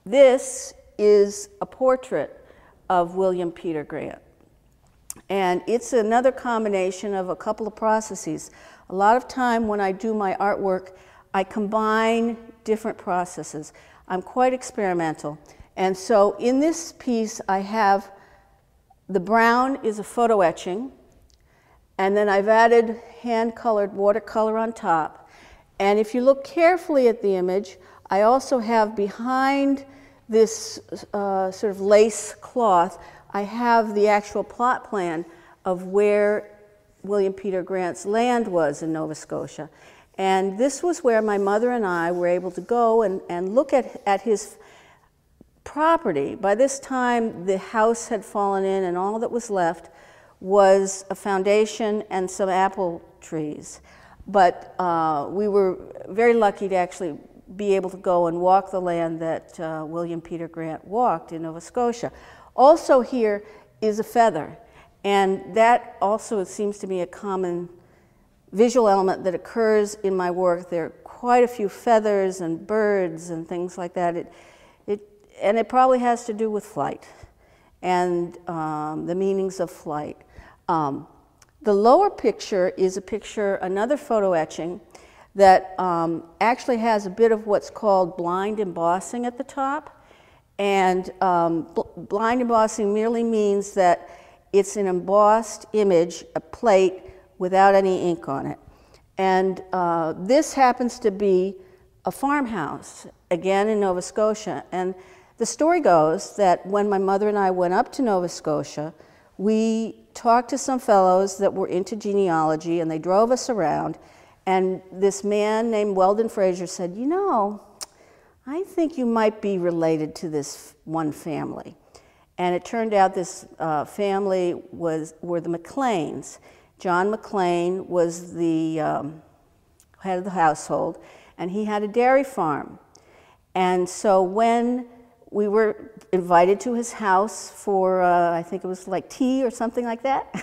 This is a portrait of William Peter Grant. And it's another combination of a couple of processes. A lot of time when I do my artwork, I combine different processes. I'm quite experimental. And so in this piece, I have the brown is a photo etching, and then I've added hand-colored watercolor on top. And if you look carefully at the image, I also have behind this sort of lace cloth, I have the actual plot plan of where William Peter Grant's land was in Nova Scotia. And this was where my mother and I were able to go and look at his property. By this time, the house had fallen in, and all that was left was a foundation and some apple trees. But we were very lucky to actually be able to go and walk the land that William Peter Grant walked in Nova Scotia. Also here is a feather, and that also seems to be a common visual element that occurs in my work. There are quite a few feathers and birds and things like that. And it probably has to do with flight and the meanings of flight. The lower picture is a picture, another photo etching, that actually has a bit of what's called blind embossing at the top. And blind embossing merely means that it's an embossed image, a plate, without any ink on it. And this happens to be a farmhouse, again in Nova Scotia. And the story goes that when my mother and I went up to Nova Scotia, we talked to some fellows that were into genealogy, and they drove us around. And this man named Weldon Fraser said, "You know, I think you might be related to this one family." And it turned out this family were the McLeans. John McLean was the head of the household, and he had a dairy farm. And so when we were invited to his house for, I think it was like tea or something like that,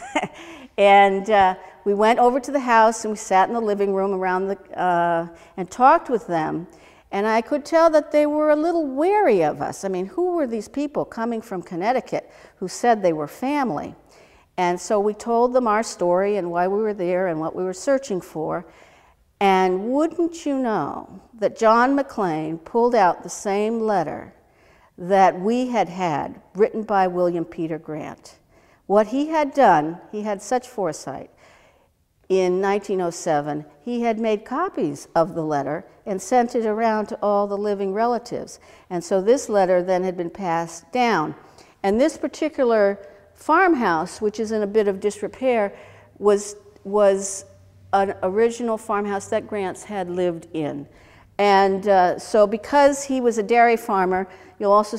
and we went over to the house and we sat in the living room around and talked with them. And I could tell that they were a little wary of us. I mean, who were these people coming from Connecticut who said they were family? And so we told them our story and why we were there and what we were searching for. And wouldn't you know that John McLean pulled out the same letter that we had had written by William Peter Grant. What he had done, he had such foresight. In 1907, he had made copies of the letter and sent it around to all the living relatives. And so this letter then had been passed down. And this particular farmhouse, which is in a bit of disrepair, was an original farmhouse that Grants had lived in. And so because he was a dairy farmer, you'll also